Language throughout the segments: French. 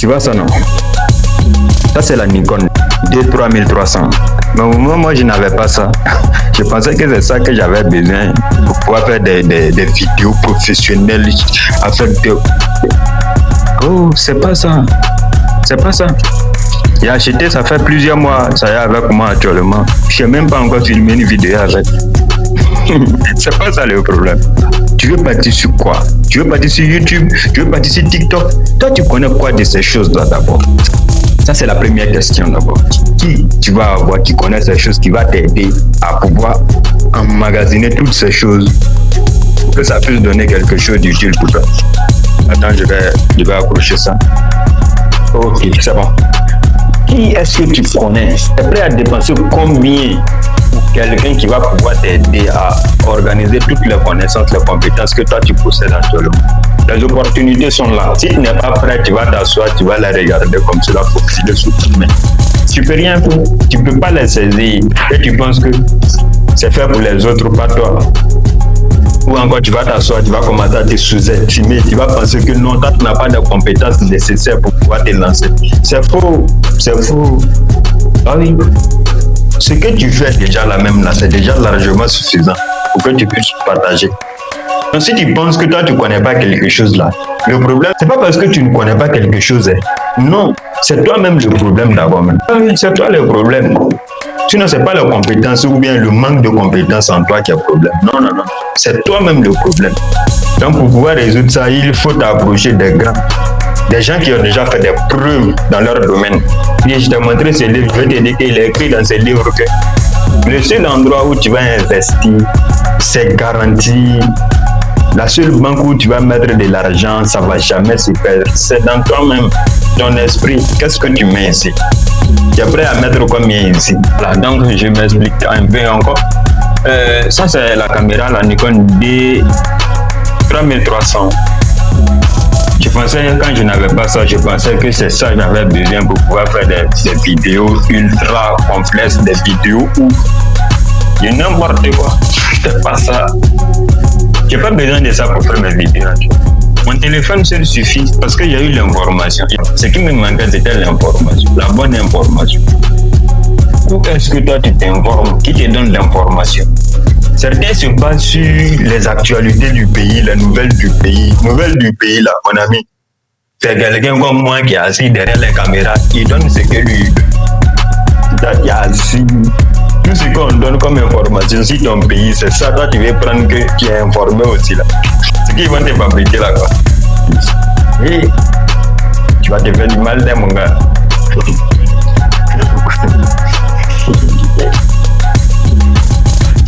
Tu vois ça, non? Ça, c'est la Nikon D3300. Mais au moment, moi, je n'avais pas ça. Je pensais que c'est ça que j'avais besoin pour pouvoir faire des vidéos professionnelles avec de... Oh, c'est pas ça. C'est pas ça. J'ai acheté, ça fait plusieurs mois, ça y est avec moi actuellement. Je n'ai même pas encore filmé une vidéo avec. C'est pas ça le problème. Tu veux partir sur quoi? Tu veux partir sur YouTube? Tu veux partir sur TikTok? Toi, tu connais quoi de ces choses-là d'abord? Ça, c'est la première question d'abord. Qui tu vas avoir qui connaît ces choses, qui va t'aider à pouvoir emmagasiner toutes ces choses pour que ça puisse donner quelque chose d'utile pour toi? Attends, je vais accrocher ça. Ok, c'est bon. Qui est-ce que tu connais? Tu es prêt à dépenser combien pour quelqu'un qui va pouvoir t'aider à organiser toutes les connaissances, les compétences que toi tu possèdes actuellement? Les opportunités sont là. Si tu n'es pas prêt, tu vas t'asseoir, tu vas les regarder comme cela pour filer sous ta main. Tu peux rien faire, tu ne peux pas les saisir et tu penses que c'est fait pour les autres, pas toi. Ou encore tu vas t'asseoir, tu vas commencer à te sous-estimer, tu vas penser que non, toi tu n'as pas de compétences nécessaires pour pouvoir te lancer. C'est faux, c'est faux. Ah oui. Ce que tu fais déjà là même là, c'est déjà largement suffisant pour que tu puisses partager. Donc si tu penses que toi tu ne connais pas quelque chose là, le problème, c'est pas parce que tu ne connais pas quelque chose. Non, c'est toi-même le problème d'abord même. C'est toi le problème. Sinon, ce n'est pas la compétence ou bien le manque de compétences en toi qui est le problème. Non, non, non. C'est toi-même le problème. Donc, pour pouvoir résoudre ça, il faut t'approcher des grands. Des gens qui ont déjà fait des preuves dans leur domaine. Puis, je t'ai montré ce livre. Je vais te dire qu'il est écrit dans ce livre que le seul endroit où tu vas investir, c'est garanti. La seule banque où tu vas mettre de l'argent, ça ne va jamais se perdre. C'est dans toi-même, ton esprit. Qu'est-ce que tu mets ici? Tu es prêt à mettre combien ici? Voilà, donc je m'explique un peu encore. Ça, c'est la caméra, la Nikon D3300. Je pensais, quand je n'avais pas ça, je pensais que c'est ça que j'avais besoin pour pouvoir faire des vidéos ultra complexes, des vidéos où il y a n'importe quoi. C'est pas ça. Je n'ai pas besoin de ça pour faire mes vidéos. Mon téléphone seul suffit parce qu'il y a eu l'information. Ce qui me manquait, c'était l'information, la bonne information. Où est-ce que toi tu t'informes? Qui te donne l'information? Certains se basent sur les actualités du pays, les nouvelles du pays. Nouvelles du pays, là, mon ami. C'est quelqu'un comme moi qui est assis derrière les caméras. Il donne ce que lui. Il est assis. Tout ce qu'on donne comme information sur ton pays, c'est ça. Toi, tu veux prendre que tu es informé aussi, là. Ce qu'ils vont te fabriquer, là, quoi. Et tu vas te faire du mal, mon gars.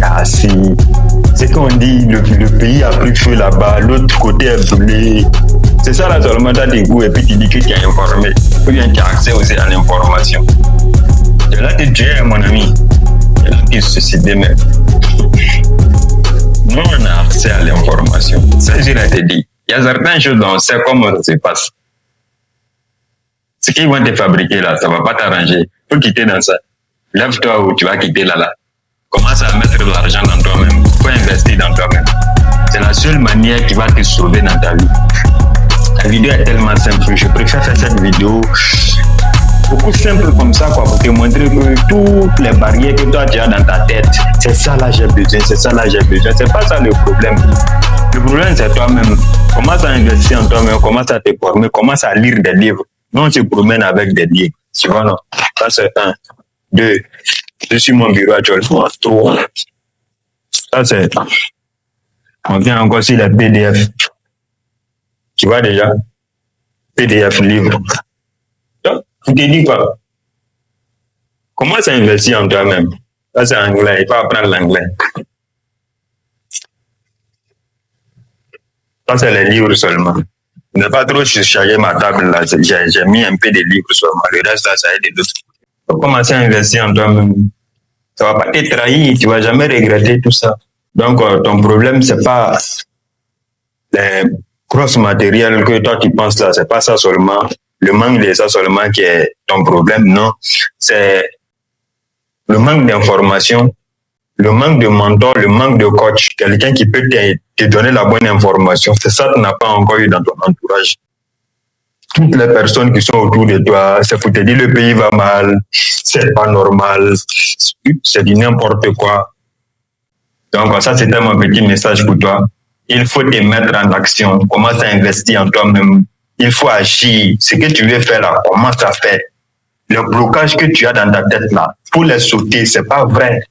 Ah, c'est qu'on dit, le pays a pris feu là-bas, l'autre côté est brûlé. C'est ça là seulement, tu as des goûts et puis tu dis que tu es informé. Ou bien tu as accès aussi à l'information. De là, tu es mon ami. De là, tu es suicidé même. Nous, on a accès à l'information. Ça, je l'ai te dit. Il y a certaines choses dont on sait comment ça se passe. Ce qu'ils vont te fabriquer là, ça ne va pas t'arranger. Il faut quitter dans ça. Lève-toi ou tu vas quitter là. Commence à mettre de l'argent dans toi-même. Il faut investir dans toi-même. C'est la seule manière qui va te sauver dans ta vie. La vidéo est tellement simple. Je préfère faire cette vidéo beaucoup simple comme ça, quoi, pour te montrer que toutes les barrières que toi tu as dans ta tête, c'est ça là j'ai besoin, c'est ça là j'ai besoin. C'est pas ça le problème. Le problème c'est toi-même. Commence à investir en toi-même, commence à te former, commence à lire des livres. Non, tu te promènes avec des livres. Tu vois, non? Ça c'est 1, 2. Je suis mon bureau actuellement. 3. Ça c'est. On vient encore sur les PDF. Tu vois déjà? PDF livre. Donc, je te dis quoi? Commence à investir en toi-même. Ça c'est anglais, il faut apprendre l'anglais. Ça c'est les livres seulement. Ne pas trop surcharger ma table là. J'ai mis un peu de livres seulement. Le reste là, ça aide d'autres. Il faut commencer à investir en toi-même. Ça ne va pas te trahir, tu ne vas jamais regretter tout ça. Donc, ton problème, ce n'est pas les grosses matériels que toi tu penses là, ce n'est pas ça seulement, le manque de ça seulement qui est ton problème, non. C'est le manque d'information, le manque de mentor, le manque de coach, quelqu'un qui peut te donner la bonne information. C'est ça que tu n'as pas encore eu dans ton entourage. toutes les personnes qui sont autour de toi, c'est pour te dire le pays va mal, c'est pas normal, c'est du n'importe quoi. Donc ça, c'était mon petit message pour toi. Il faut te mettre en action, commence à investir en toi-même. Il faut agir. Ce que tu veux faire là, commence à faire. Le blocage que tu as dans ta tête là, pour les sauter, c'est pas vrai.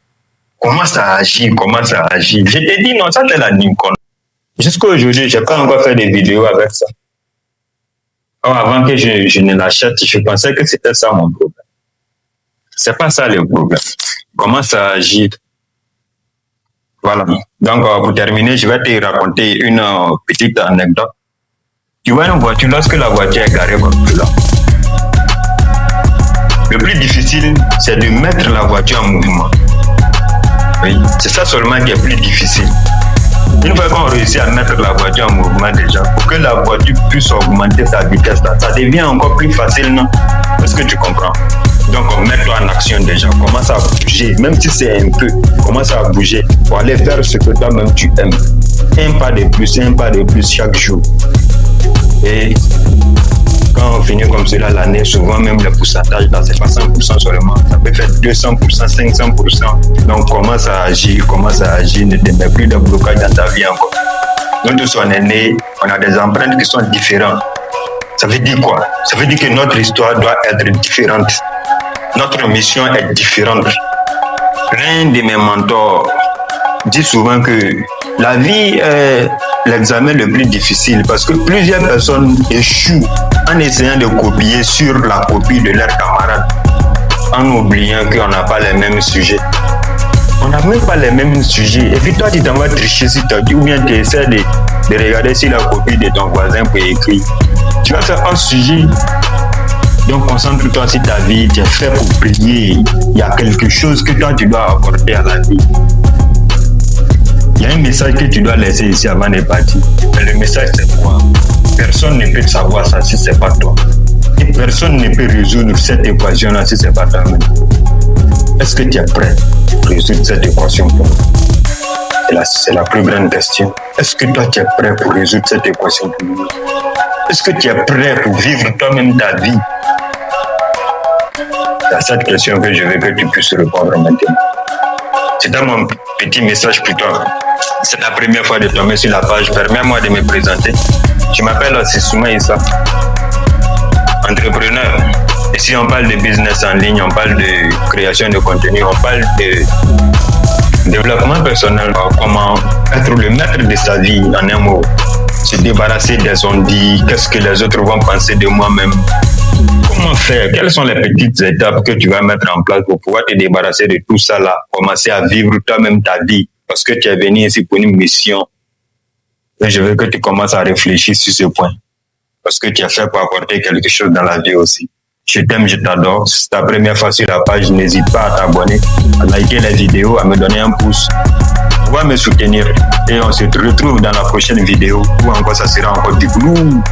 Commence à agir, commence à agir. Je te dis non, ça c'est la Nikon. Jusqu'à aujourd'hui, je n'ai pas encore fait des vidéos avec ça. Or, avant que je ne l'achète, je pensais que c'était ça mon problème. C'est pas ça le problème. Commence à agir. Voilà. Donc, pour terminer, je vais te raconter une petite anecdote. Tu vois une voiture, lorsque la voiture est garée comme là, le plus difficile, c'est de mettre la voiture en mouvement. Oui, c'est ça seulement qui est plus difficile. Une fois qu'on réussit à mettre la voiture en mouvement déjà, pour que la voiture puisse augmenter sa vitesse, là, ça devient encore plus facile, non? Est-ce que tu comprends? Donc, mets-toi en action déjà. Commence à bouger, même si c'est un peu. Commence à bouger pour aller faire ce que toi-même tu aimes. Un pas de plus chaque jour. Et quand on finit comme cela l'année, souvent même le pourcentage, là, c'est pas 100% seulement. Ça peut faire 200%, 500%. Donc, commence à agir, ne te mets plus de blocage dans ta vie encore. Nous tous, on est nés, on a des empreintes qui sont différentes. Ça veut dire quoi? Ça veut dire que notre histoire doit être différente. Notre mission est différente. L'un de mes mentors dit souvent que la vie est l'examen le plus difficile parce que plusieurs personnes échouent en essayant de copier sur la copie de leurs camarades, en oubliant qu'on n'a pas les mêmes sujets. On n'a même pas les mêmes sujets. Et puis toi, tu t'en vas tricher si tu as dit, ou bien tu essaies de regarder si la copie de ton voisin peut écrire. Tu vas faire un sujet. Donc concentre-toi sur ta vie, tu es fait pour briller. Il y a quelque chose que toi tu dois apporter à la vie. Il y a un message que tu dois laisser ici avant de partir. Mais le message c'est quoi? Personne ne peut savoir ça si c'est pas toi. Et personne ne peut résoudre cette équation-là si c'est pas toi-même. Est-ce que tu es prêt pour résoudre cette équation pour moi? C'est la plus grande question. Est-ce que toi tu es prêt pour résoudre cette équation pour moi? Est-ce que tu es prêt pour vivre toi-même ta vie? C'est à cette question que je veux que tu puisses répondre maintenant. C'est mon petit message pour toi. C'est la première fois de tomber sur la page. Permets-moi de me présenter. Je m'appelle Sissouma Issa, entrepreneur. Ici, on parle de business en ligne, on parle de création de contenu, on parle de développement personnel, comment être le maître de sa vie en un mot. Se débarrasser des on-dit, qu'est-ce que les autres vont penser de moi-même. Comment faire? Quelles sont les petites étapes que tu vas mettre en place pour pouvoir te débarrasser de tout ça là, commencer à vivre toi-même ta vie, parce que tu es venu ici pour une mission. Et je veux que tu commences à réfléchir sur ce point, parce que tu as fait pour apporter quelque chose dans la vie aussi. Je t'aime, je t'adore. Si c'est ta première fois sur la page, n'hésite pas à t'abonner, à liker les vidéos, à me donner un pouce. Pouvoir me soutenir. Et on se retrouve dans la prochaine vidéo où encore ça sera encore du glou.